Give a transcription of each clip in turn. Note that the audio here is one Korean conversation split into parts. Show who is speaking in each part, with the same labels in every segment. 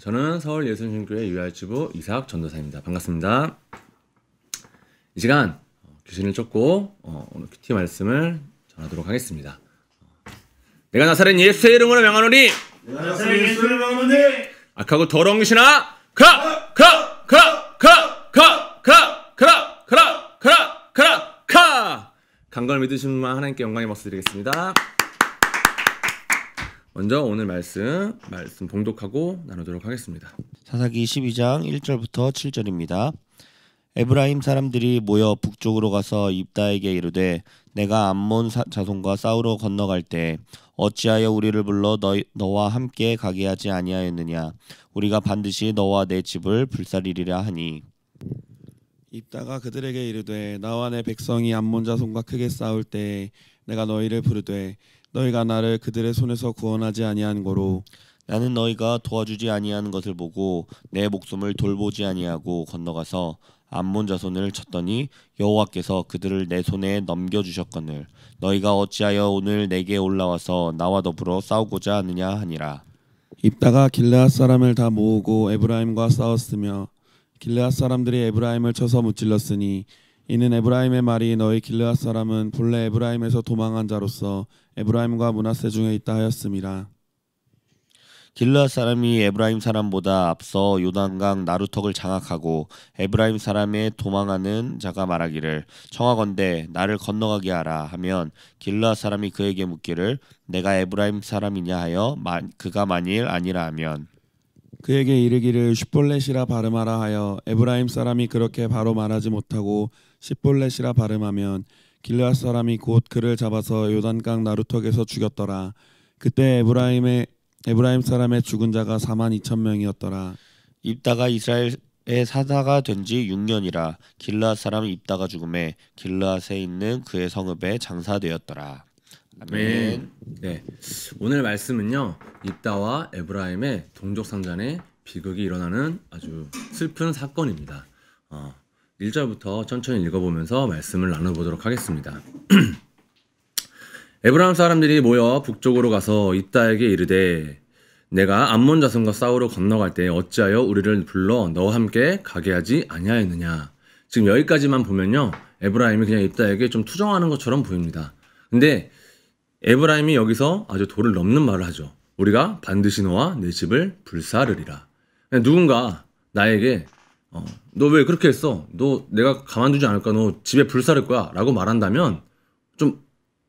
Speaker 1: 저는 서울예수님교회 유아일치부 이삭 전도사입니다. 반갑습니다. 이 시간 귀신을 쫓고 오늘 큐티 말씀을 전하도록 하겠습니다. 내가 나사렛 예수의 이름으로 명하노니
Speaker 2: 내가 나사렛 예수를 명하노니
Speaker 1: 악하고 더러운 귀신아 가! 강걸 믿으시는 분 하나님께 영광의 박수 드리겠습니다. 먼저 오늘 말씀 봉독하고 나누도록 하겠습니다.
Speaker 3: 사사기 12장 1절부터 7절입니다. 에브라임 사람들이 모여 북쪽으로 가서 입다에게 이르되 내가 암몬 자손과 싸우러 건너갈 때 어찌하여 우리를 불러 너와 함께 가게 하지 아니하였느냐. 우리가 반드시 너와 내 집을 불살리리라 하니
Speaker 4: 입다가 그들에게 이르되 나와 내 백성이 암몬 자손과 크게 싸울 때 내가 너희를 부르되 너희가 나를 그들의 손에서 구원하지 아니한 고로
Speaker 3: 나는 너희가 도와주지 아니하는 것을 보고 내 목숨을 돌보지 아니하고 건너가서 암몬 자손을 쳤더니 여호와께서 그들을 내 손에 넘겨주셨거늘 너희가 어찌하여 오늘 내게 올라와서 나와 더불어 싸우고자 하느냐 하니라.
Speaker 4: 입다가 길르앗 사람을 다 모으고 에브라임과 싸웠으며 길르앗 사람들이 에브라임을 쳐서 무찔렀으니 이는 에브라임의 말이 너희 길르앗 사람은 본래 에브라임에서 도망한 자로서 에브라임과 므낫세 중에 있다 하였음이라.
Speaker 3: 길르앗 사람이 에브라임 사람보다 앞서 요단강 나루턱을 장악하고 에브라임 사람의 도망하는 자가 말하기를 청하건대 나를 건너가게 하라 하면 길르앗 사람이 그에게 묻기를 내가 에브라임 사람이냐 하여 그가 만일 아니라 하면
Speaker 4: 그에게 이르기를 쉿볼렛이라 발음하라 하여 에브라임 사람이 그렇게 바로 말하지 못하고 쉿볼렛이라 발음하면 길르앗 사람이 곧 그를 잡아서 요단강 나루턱에서 죽였더라. 그때 에브라임 사람의 죽은 자가 42,000명이었더라.
Speaker 3: 입다가 이스라엘의 사사가 된 지 6년이라 길르앗 사람 입다가 죽음에 길르앗에 있는 그의 성읍에 장사되었더라. 아멘.
Speaker 1: 네, 오늘 말씀은요 입다와 에브라임의 동족상잔의 비극이 일어나는 아주 슬픈 사건입니다. 1절부터 천천히 읽어보면서 말씀을 나눠보도록 하겠습니다. 에브라임 사람들이 모여 북쪽으로 가서 입다에게 이르되 내가 암몬 자손과 싸우러 건너갈 때 어찌하여 우리를 불러 너와 함께 가게 하지 아니하였느냐. 지금 여기까지만 보면요 에브라임이 그냥 입다에게 좀 투정하는 것처럼 보입니다. 근데 에브라임이 여기서 아주 도를 넘는 말을 하죠. 우리가 반드시 너와 내 집을 불사르리라. 누군가 나에게 너 왜 그렇게 했어? 너 내가 가만두지 않을 거야. 너 집에 불사를 거야 라고 말한다면 좀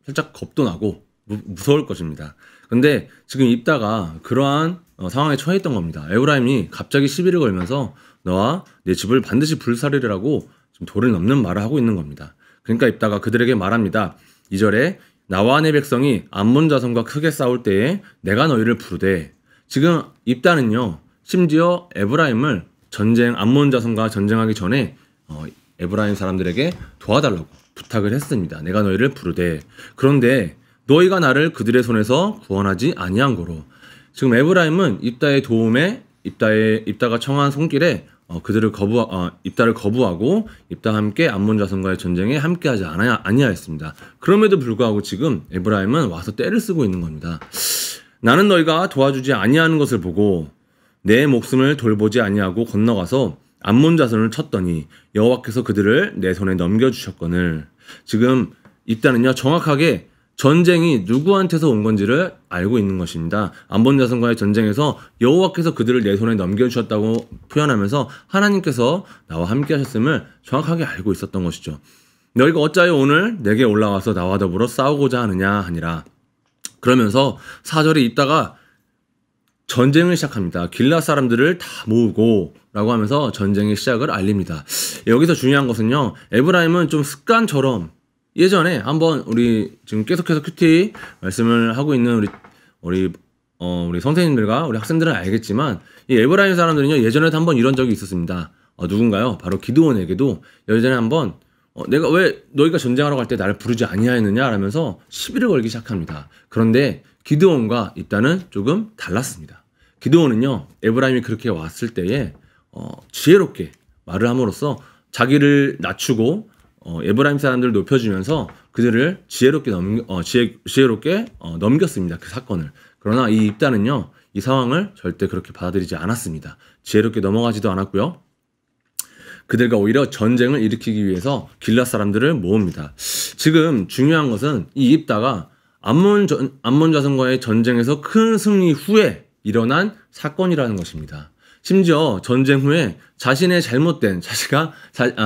Speaker 1: 살짝 겁도 나고 무서울 것입니다. 근데 지금 입다가 그러한 상황에 처해 있던 겁니다. 에브라임이 갑자기 시비를 걸면서 너와 내 집을 반드시 불사르리라고 좀 도를 넘는 말을 하고 있는 겁니다. 그러니까 입다가 그들에게 말합니다. 2절에 나와 내 백성이 암몬 자손과 크게 싸울 때에 내가 너희를 부르되 지금 입다는요 심지어 에브라임을 암몬 자손과 전쟁하기 전에 에브라임 사람들에게 도와달라고 부탁을 했습니다. 내가 너희를 부르되 그런데 너희가 나를 그들의 손에서 구원하지 아니한 거로 지금 에브라임은 입다의 도움에 입다가 청한 손길에 입다를 거부하고 입다와 함께 암몬 자손과의 전쟁에 함께하지 아니하였습니다. 그럼에도 불구하고 지금 에브라임은 와서 떼를 쓰고 있는 겁니다. 나는 너희가 도와주지 아니하는 것을 보고 내 목숨을 돌보지 아니하고 건너가서 암몬 자손을 쳤더니 여호와께서 그들을 내 손에 넘겨주셨거늘 지금 입다는요 정확하게 전쟁이 누구한테서 온 건지를 알고 있는 것입니다. 암몬 자손과의 전쟁에서 여호와께서 그들을 내 손에 넘겨주셨다고 표현하면서 하나님께서 나와 함께 하셨음을 정확하게 알고 있었던 것이죠. 너희가 어찌하여 오늘 내게 올라와서 나와 더불어 싸우고자 하느냐 하니라. 그러면서 4절에 있다가 전쟁을 시작합니다. 길르앗 사람들을 다 모으고 라고 하면서 전쟁의 시작을 알립니다. 여기서 중요한 것은요 에브라임은 좀 습관처럼 예전에 한번 우리 지금 계속해서 큐티 말씀을 하고 있는 우리 선생님들과 우리 학생들은 알겠지만 이 에브라임 사람들은요 예전에도 한번 이런 적이 있었습니다. 누군가요? 바로 기드온에게도 예전에 한번 내가 왜 너희가 전쟁하러 갈 때 나를 부르지 아니하였느냐 라면서 시비를 걸기 시작합니다. 그런데 기드온과 입다는 조금 달랐습니다. 기드온은요 에브라임이 그렇게 왔을 때에 지혜롭게 말을 함으로써 자기를 낮추고 에브라임 사람들을 높여주면서 그들을 지혜롭게 넘겼습니다. 그 사건을. 그러나 이 입다는요 이 상황을 절대 그렇게 받아들이지 않았습니다. 지혜롭게 넘어가지도 않았고요. 그들과 오히려 전쟁을 일으키기 위해서 길앗 사람들을 모읍니다. 지금 중요한 것은 이 입다가 암몬 자손과의 전쟁에서 큰 승리 후에 일어난 사건이라는 것입니다. 심지어 전쟁 후에 자신의 잘못된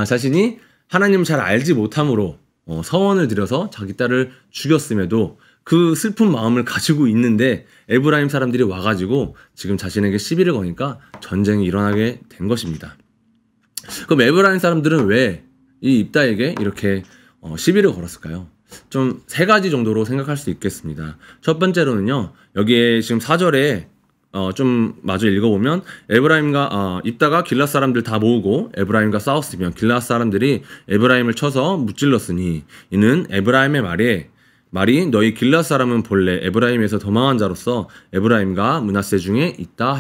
Speaker 1: 자신이 하나님을 잘 알지 못함으로 서원을 들여서 자기 딸을 죽였음에도 그 슬픈 마음을 가지고 있는데 에브라임 사람들이 와가지고 지금 자신에게 시비를 거니까 전쟁이 일어나게 된 것입니다. 그럼 에브라임 사람들은 왜 이 입다에게 이렇게 시비를 걸었을까요? 좀 세 가지 정도로 생각할 수 있겠습니다. 첫 번째로는요, 여기에 지금 4절에 좀 마저 읽어보면 입다가 길앗 사람들 다 모으고 에브라임과 싸웠으며 길앗 사람들이 에브라임을 쳐서 무찔렀으니 이는 에브라임의 말이 너희 길앗 사람은 본래 에브라임에서 도망한 자로서 에브라임과 므낫세 중에 있다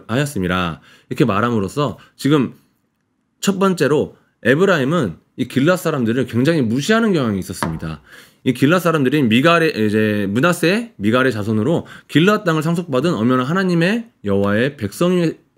Speaker 1: 하였음이라. 이렇게 말함으로써 지금 첫 번째로 에브라임은 이 길앗 사람들을 굉장히 무시하는 경향이 있었습니다. 이 길앗 사람들이 므낫세 미갈의 자손으로 길앗 땅을 상속받은 엄연한 하나님의 여호와의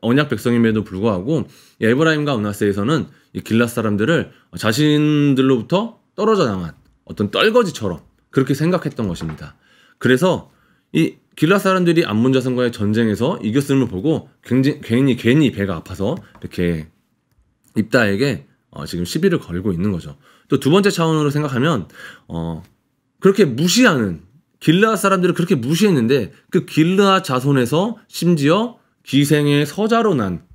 Speaker 1: 언약 백성임에도 불구하고 에브라임과 므낫세에서는 이 길앗 사람들을 자신들로부터 떨어져 나간 어떤 떨거지처럼 그렇게 생각했던 것입니다. 그래서 이 길앗 사람들이 암몬 자손과의 전쟁에서 이겼음을 보고 괜히 배가 아파서 이렇게 입다에게 지금 시비를 걸고 있는 거죠. 또 두 번째 차원으로 생각하면 그렇게 무시하는 길르앗 사람들을 그렇게 무시했는데 그 길르앗 자손에서 심지어 기생의 서자로 난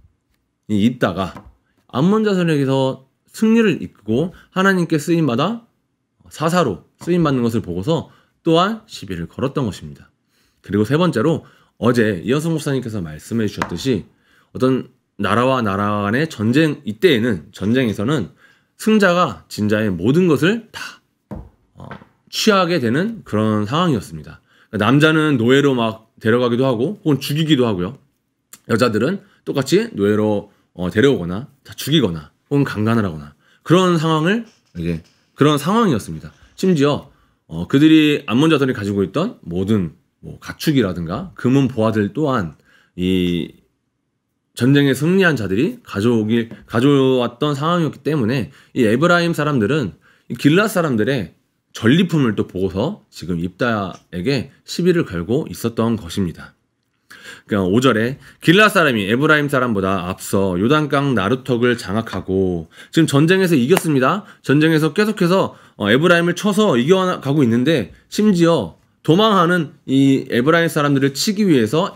Speaker 1: 이 입다가 암몬 자손에게서 승리를 이끌고 하나님께 쓰임받아 사사로 쓰임받는 것을 보고서 또한 시비를 걸었던 것입니다. 그리고 세 번째로 어제 이현성 목사님께서 말씀해 주셨듯이 어떤 나라와 나라 간의 전쟁에서는 승자가 진자의 모든 것을 다 취하게 되는 그런 상황이었습니다. 남자는 노예로 막 데려가기도 하고 혹은 죽이기도 하고요. 여자들은 똑같이 노예로 데려오거나 다 죽이거나 혹은 강간을 하거나 그런 상황이었습니다. 심지어 그들이 암몬 자손이 가지고 있던 모든 가축이라든가 금은 보화들 또한 이 전쟁에 승리한 자들이 가져왔던 상황이었기 때문에 이 에브라임 사람들은 이 길앗 사람들의 전리품을 또 보고서 지금 입다에게 시비를 걸고 있었던 것입니다. 그러니까 5절에 길앗 사람이 에브라임 사람보다 앞서 요단강 나루턱을 장악하고 지금 전쟁에서 이겼습니다. 전쟁에서 계속해서 에브라임을 쳐서 이겨가고 있는데 심지어 도망하는 이 에브라임 사람들을 치기 위해서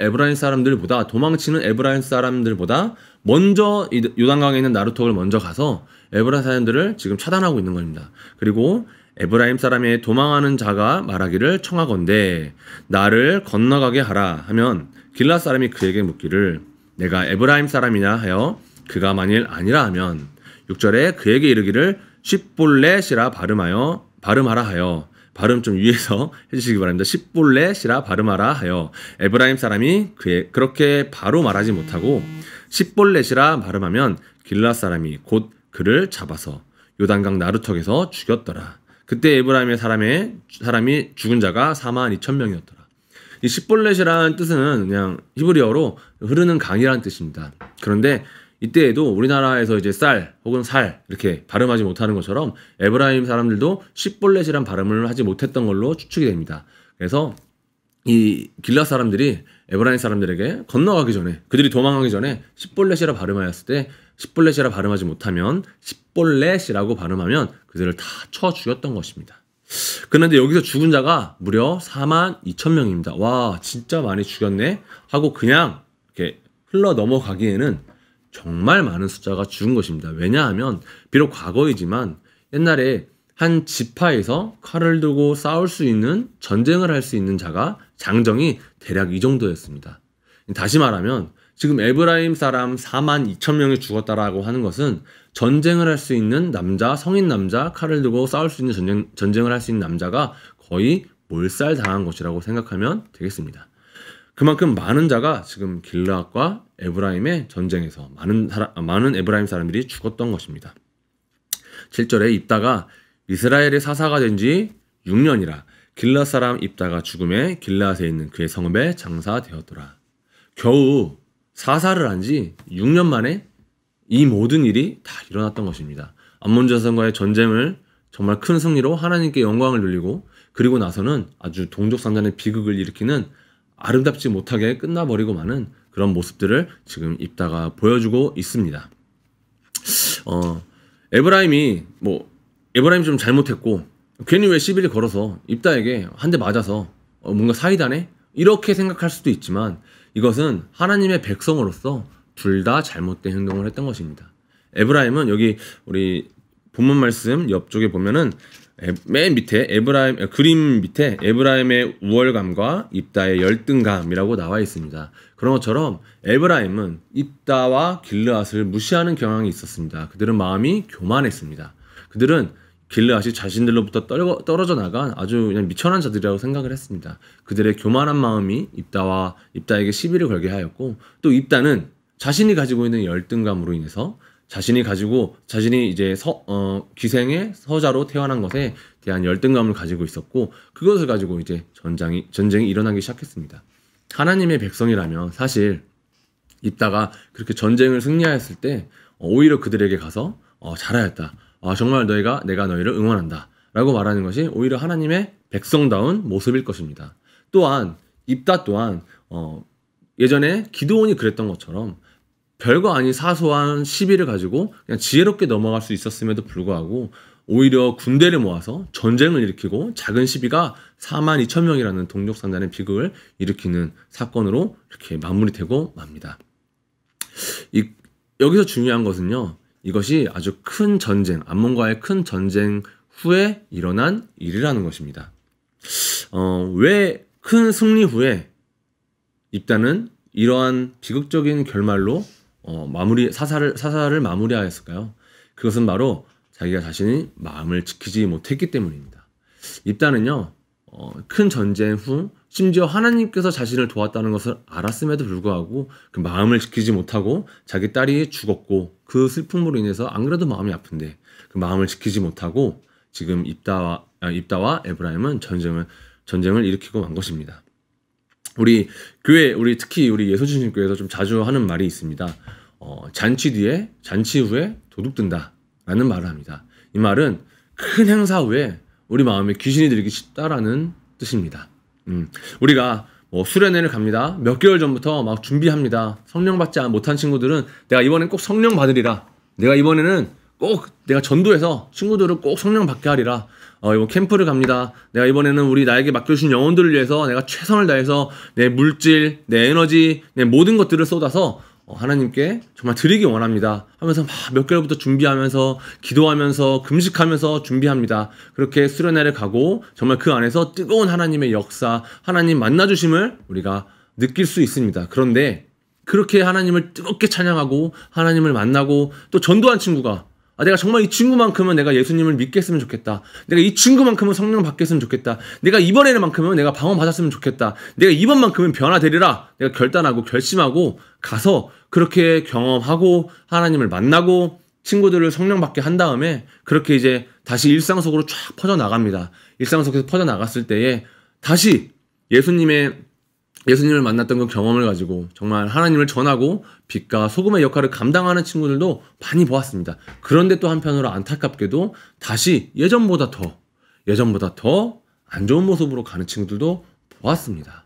Speaker 1: 도망치는 에브라임 사람들보다 먼저 요단강에 있는 나루턱을 먼저 가서 에브라임 사람들을 지금 차단하고 있는 겁니다. 그리고 에브라임 사람의 도망하는 자가 말하기를 청하건대 나를 건너가게 하라 하면 길앗 사람이 그에게 묻기를 내가 에브라임 사람이냐 하여 그가 만일 아니라 하면 6절에 그에게 이르기를 십볼렛이라 발음하라 하여 발음 좀 위에서 해주시기 바랍니다. 십볼렛이라 발음하라 하여 에브라임 사람이 그렇게 바로 말하지 못하고 십볼렛이라 발음하면 길앗 사람이 곧 그를 잡아서 요단강 나루턱에서 죽였더라. 그때 에브라임의 사람이 죽은 자가 42,000명이었더라. 이 십볼렛이라는 뜻은 그냥 히브리어로 흐르는 강이라는 뜻입니다. 그런데 이때에도 우리나라에서 이제 쌀 혹은 살 이렇게 발음하지 못하는 것처럼 에브라임 사람들도 십볼렛이란 발음을 하지 못했던 걸로 추측이 됩니다. 그래서 이 길앗 사람들이 에브라임 사람들에게 건너가기 전에 그들이 도망가기 전에 십볼렛이라 발음하였을 때 십볼렛이라 발음하지 못하면 십볼렛이라고 발음하면 그들을 다 쳐 죽였던 것입니다. 그런데 여기서 죽은 자가 무려 42,000명입니다. 와 진짜 많이 죽였네 하고 그냥 이렇게 흘러 넘어가기에는 정말 많은 숫자가 죽은 것입니다. 왜냐하면 비록 과거이지만 옛날에 한 지파에서 칼을 들고 싸울 수 있는 전쟁을 할 수 있는 자가 장정이 대략 이 정도였습니다. 다시 말하면 지금 에브라임 사람 42,000명이 죽었다라고 하는 것은 전쟁을 할 수 있는 남자, 성인 남자, 칼을 들고 싸울 수 있는 전쟁을 할 수 있는 남자가 거의 몰살당한 것이라고 생각하면 되겠습니다. 그만큼 많은 자가 지금 길르앗과 에브라임의 전쟁에서 많은 에브라임 사람들이 죽었던 것입니다. 7절에 입다가 이스라엘의 사사가 된 지 6년이라 길앗 사람 입다가 죽음에 길앗에 있는 그의 성읍에 장사되었더라. 겨우 사살을 한 지 6년 만에 이 모든 일이 다 일어났던 것입니다. 암몬 자손과의 전쟁을 정말 큰 승리로 하나님께 영광을 돌리고 그리고 나서는 아주 동족 상잔의 비극을 일으키는 아름답지 못하게 끝나버리고 마는 그런 모습들을 지금 입다가 보여주고 있습니다. 에브라임이 좀 잘못했고 괜히 왜 시비를 걸어서 입다에게 한 대 맞아서 뭔가 사이다네? 이렇게 생각할 수도 있지만 이것은 하나님의 백성으로서 둘 다 잘못된 행동을 했던 것입니다. 에브라임은 여기 우리 본문 말씀 옆쪽에 보면은 맨 밑에 그림 밑에 에브라임의 우월감과 입다의 열등감이라고 나와 있습니다. 그런 것처럼 에브라임은 입다와 길르앗을 무시하는 경향이 있었습니다. 그들은 마음이 교만했습니다. 그들은 길르앗이 자신들로부터 떨어져 나간 아주 그냥 미천한 자들이라고 생각을 했습니다. 그들의 교만한 마음이 입다에게 시비를 걸게 하였고 또 입다는 자신이 가지고 있는 열등감으로 인해서 자신이 이제 기생의 서자로 태어난 것에 대한 열등감을 가지고 있었고 그것을 가지고 이제 전쟁이 일어나기 시작했습니다. 하나님의 백성이라면 사실 입다가 그렇게 전쟁을 승리하였을 때 오히려 그들에게 가서 잘하였다. 정말 내가 너희를 응원한다. 라고 말하는 것이 오히려 하나님의 백성다운 모습일 것입니다. 또한 입다 또한 예전에 기드온이 그랬던 것처럼 별거 아닌 사소한 시비를 가지고 그냥 지혜롭게 넘어갈 수 있었음에도 불구하고 오히려 군대를 모아서 전쟁을 일으키고 작은 시비가 42,000명이라는 동족 상잔의 비극을 일으키는 사건으로 이렇게 마무리되고 맙니다. 여기서 중요한 것은요. 이것이 아주 큰 전쟁, 암몬과의 큰 전쟁 후에 일어난 일이라는 것입니다. 왜 큰 승리 후에 입다는 이러한 비극적인 결말로 사살을 마무리하였을까요? 그것은 바로 자기가 자신이 마음을 지키지 못했기 때문입니다. 입다는요, 큰 전쟁 후 심지어 하나님께서 자신을 도왔다는 것을 알았음에도 불구하고 그 마음을 지키지 못하고 자기 딸이 죽었고 그 슬픔으로 인해서 안 그래도 마음이 아픈데 그 마음을 지키지 못하고 지금 입다와 에브라임은 전쟁을 일으키고 만 것입니다. 우리 특히 우리 예수주님교회에서 좀 자주 하는 말이 있습니다. 잔치 후에 도둑든다 라는 말을 합니다. 이 말은 큰 행사 후에 우리 마음에 귀신이 들기 쉽다라는 뜻입니다. 우리가 수련회를 갑니다. 몇 개월 전부터 막 준비합니다. 성령 받지 못한 친구들은 내가 이번엔 꼭 성령 받으리라. 내가 이번에는 꼭 내가 전도해서 친구들을 꼭 성령 받게 하리라. 이번 캠프를 갑니다. 내가 이번에는 나에게 맡겨주신 영혼들을 위해서 내가 최선을 다해서 내 물질, 내 에너지, 내 모든 것들을 쏟아서 하나님께 정말 드리기 원합니다. 하면서 막 몇 개월부터 준비하면서 기도하면서 금식하면서 준비합니다. 그렇게 수련회를 가고 정말 그 안에서 뜨거운 하나님의 역사, 하나님 만나주심을 우리가 느낄 수 있습니다. 그런데 그렇게 하나님을 뜨겁게 찬양하고 하나님을 만나고 또 전도한 친구가 내가 정말 이 친구만큼은 내가 예수님을 믿겠으면 좋겠다. 내가 이 친구만큼은 성령 받겠으면 좋겠다. 내가 이번에만큼은 내가 방언 받았으면 좋겠다. 내가 이번만큼은 변화되리라. 내가 결단하고 결심하고 가서 그렇게 경험하고 하나님을 만나고 친구들을 성령 받게 한 다음에 그렇게 이제 다시 일상 속으로 쫙 퍼져나갑니다. 일상 속에서 퍼져나갔을 때에 다시 예수님을 만났던 그 경험을 가지고 정말 하나님을 전하고 빛과 소금의 역할을 감당하는 친구들도 많이 보았습니다. 그런데 또 한편으로 안타깝게도 다시 예전보다 더 안 좋은 모습으로 가는 친구들도 보았습니다.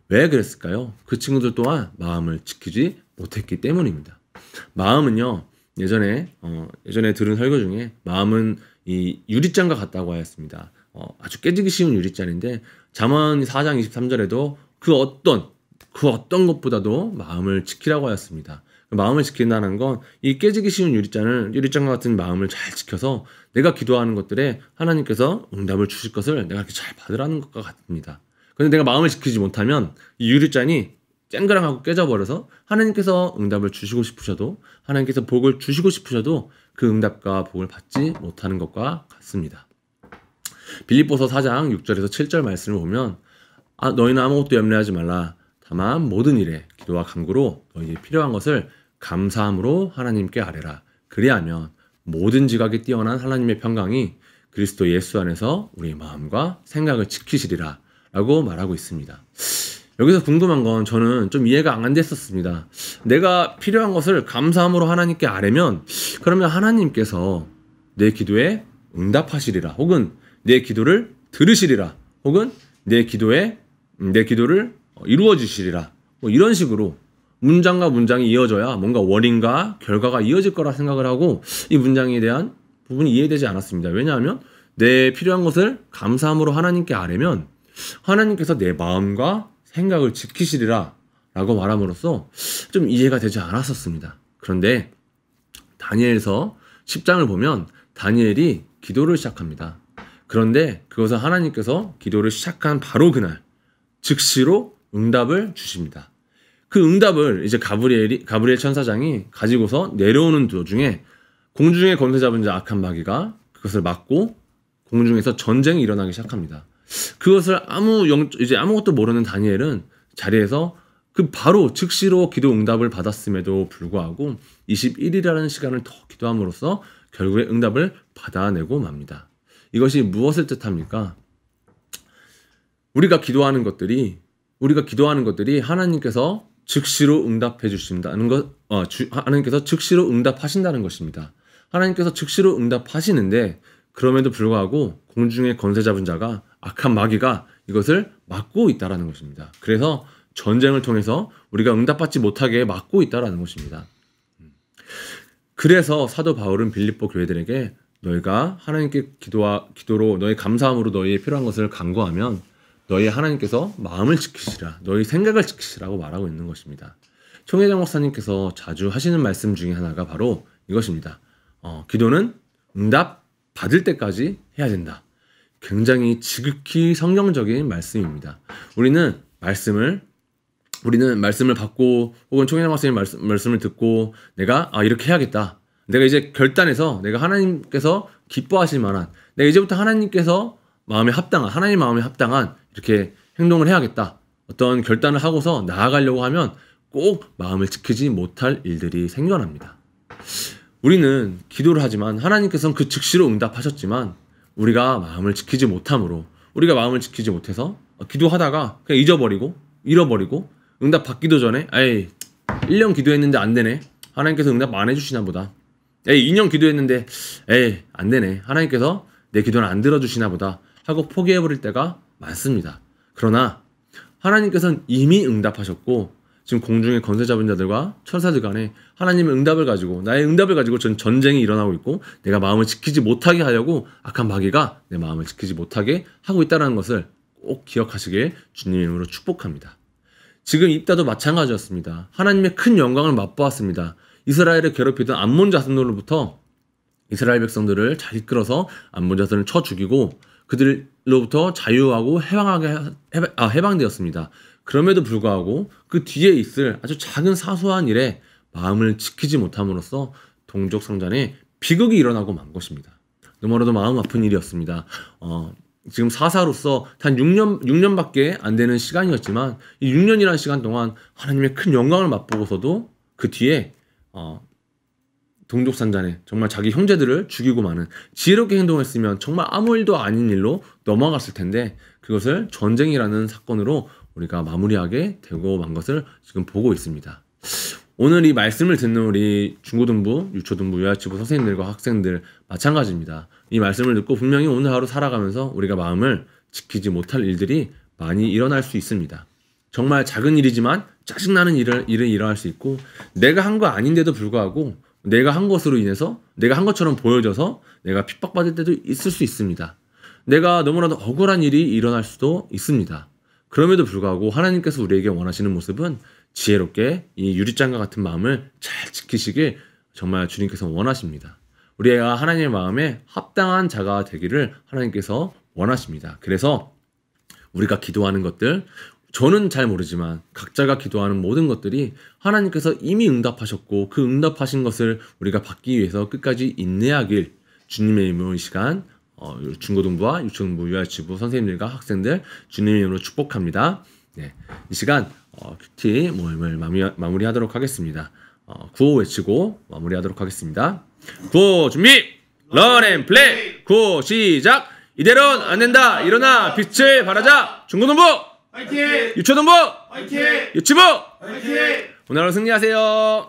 Speaker 1: 왜 그랬을까요? 그 친구들 또한 마음을 지키지 못했기 때문입니다. 마음은요, 예전에 들은 설교 중에 마음은 이 유리잔과 같다고 하였습니다. 아주 깨지기 쉬운 유리잔인데 잠언 4장 23절에도 그 어떤 것보다도 마음을 지키라고 하였습니다. 마음을 지킨다는 건 이 깨지기 쉬운 유리잔과 같은 마음을 잘 지켜서 내가 기도하는 것들에 하나님께서 응답을 주실 것을 내가 이렇게 잘 받으라는 것과 같습니다. 그런데 내가 마음을 지키지 못하면 이 유리잔이 쨍그랑하고 깨져버려서 하나님께서 응답을 주시고 싶으셔도 하나님께서 복을 주시고 싶으셔도 그 응답과 복을 받지 못하는 것과 같습니다. 빌립보서 4장 6절에서 7절 말씀을 보면 너희는 아무것도 염려하지 말라. 다만 모든 일에 기도와 간구로 너희에게 필요한 것을 감사함으로 하나님께 아뢰라. 그리하면 모든 지각에 뛰어난 하나님의 평강이 그리스도 예수 안에서 우리의 마음과 생각을 지키시리라 라고 말하고 있습니다. 여기서 궁금한 건 저는 좀 이해가 안 됐었습니다. 내가 필요한 것을 감사함으로 하나님께 아뢰면 그러면 하나님께서 내 기도에 응답하시리라, 혹은 내 기도를 들으시리라, 혹은 내 기도를 이루어 주시리라, 뭐 이런 식으로 문장과 문장이 이어져야 뭔가 원인과 결과가 이어질 거라 생각을 하고 이 문장에 대한 부분이 이해되지 않았습니다. 왜냐하면 내 필요한 것을 감사함으로 하나님께 아뢰면 하나님께서 내 마음과 생각을 지키시리라 라고 말함으로써 좀 이해가 되지 않았었습니다. 그런데 다니엘서 10장을 보면 다니엘이 기도를 시작합니다. 그런데 그것을 하나님께서 기도를 시작한 바로 그날 즉시로 응답을 주십니다. 그 응답을 이제 가브리엘 천사장이 가지고서 내려오는 도중에 공중에 권세 잡은 자 악한 마귀가 그것을 막고 공중에서 전쟁이 일어나기 시작합니다. 그것을 이제 아무것도 모르는 다니엘은 자리에서 그 바로 즉시로 기도 응답을 받았음에도 불구하고 21일이라는 시간을 더 기도함으로써 결국에 응답을 받아내고 맙니다. 이것이 무엇을 뜻합니까? 우리가 기도하는 것들이 하나님께서 즉시로 응답해 주신다는 것, 하나님께서 즉시로 응답하신다는 것입니다. 하나님께서 즉시로 응답하시는데 그럼에도 불구하고 공중에 권세 잡은 자가 악한 마귀가 이것을 막고 있다라는 것입니다. 그래서 전쟁을 통해서 우리가 응답받지 못하게 막고 있다라는 것입니다. 그래서 사도 바울은 빌립보 교회들에게 너희가 하나님께 기도로 너희 감사함으로 너희의 필요한 것을 간구하면 너희 하나님께서 마음을 지키시라, 너희 생각을 지키시라고 말하고 있는 것입니다. 총회장 목사님께서 자주 하시는 말씀 중에 하나가 바로 이것입니다. 기도는 응답 받을 때까지 해야 된다. 굉장히 지극히 성경적인 말씀입니다. 우리는 말씀을 받고 혹은 총회장 목사님 말씀을 듣고 내가 이렇게 해야겠다. 내가 이제 결단해서 내가 하나님께서 기뻐하실 만한, 내가 이제부터 하나님께서 하나님 마음에 합당한 이렇게 행동을 해야겠다. 어떤 결단을 하고서 나아가려고 하면 꼭 마음을 지키지 못할 일들이 생겨납니다. 우리는 기도를 하지만 하나님께서는 그 즉시로 응답하셨지만 우리가 마음을 지키지 못해서 기도하다가 그냥 잃어버리고 응답 받기도 전에 1년 기도했는데 안 되네. 하나님께서 응답 안 해주시나 보다. 2년 기도했는데 안 되네. 하나님께서 내 기도는 안 들어주시나 보다 하고 포기해버릴 때가 많습니다. 그러나 하나님께서는 이미 응답하셨고 지금 공중에 권세 잡은 자들과 천사들 간에 하나님의 나의 응답을 가지고 전쟁이 일어나고 있고 내가 마음을 지키지 못하게 하려고 악한 마귀가 내 마음을 지키지 못하게 하고 있다는 것을 꼭 기억하시길 주님의 이름으로 축복합니다. 지금 입다도 마찬가지였습니다. 하나님의 큰 영광을 맛보았습니다. 이스라엘을 괴롭히던 암몬 자손으로부터 이스라엘 백성들을 잘 이끌어서 암몬 자손을 쳐 죽이고 그들로부터 자유하고 해방되었습니다. 그럼에도 불구하고 그 뒤에 있을 아주 작은 사소한 일에 마음을 지키지 못함으로써 동족 성전에 비극이 일어나고 만 것입니다. 너무나도 마음 아픈 일이었습니다. 지금 사사로서 단 6년밖에 안 되는 시간이었지만 이 6년이라는 시간 동안 하나님의 큰 영광을 맛보고서도 그 뒤에 동족산잔에 정말 자기 형제들을 죽이고 마는 지혜롭게 행동했으면 정말 아무 일도 아닌 일로 넘어갔을 텐데 그것을 전쟁이라는 사건으로 우리가 마무리하게 되고 만 것을 지금 보고 있습니다. 오늘 이 말씀을 듣는 우리 중고등부, 유초등부, 유아치부 선생님들과 학생들 마찬가지입니다. 이 말씀을 듣고 분명히 오늘 하루 살아가면서 우리가 마음을 지키지 못할 일들이 많이 일어날 수 있습니다. 정말 작은 일이지만 짜증나는 일은 일어날 수 있고 내가 한 거 아닌데도 불구하고 내가 한 것으로 인해서 내가 한 것처럼 보여져서 내가 핍박받을 때도 있을 수 있습니다. 내가 너무나도 억울한 일이 일어날 수도 있습니다. 그럼에도 불구하고 하나님께서 우리에게 원하시는 모습은 지혜롭게 이 유리장과 같은 마음을 잘 지키시길 정말 주님께서 원하십니다. 우리가 하나님의 마음에 합당한 자가 되기를 하나님께서 원하십니다. 그래서 우리가 기도하는 것들, 저는 잘 모르지만 각자가 기도하는 모든 것들이 하나님께서 이미 응답하셨고 그 응답하신 것을 우리가 받기 위해서 끝까지 인내하길 주님의 이름으로 이 시간 중고등부와 유초등부, 유아치부 선생님들과 학생들 주님의 이름으로 축복합니다. 네, 이 시간 큐티 모임을 마무리하도록 하겠습니다. 구호 외치고 마무리하도록 하겠습니다. 구호 준비! 런앤플레이. 고 시작. 이대로는 안 된다. 일어나 빛을 발하자. 중고등부
Speaker 2: 화이팅!
Speaker 1: 유초등부
Speaker 2: 화이팅!
Speaker 1: 유치부
Speaker 2: 화이팅!
Speaker 1: 오늘 하루 승리하세요.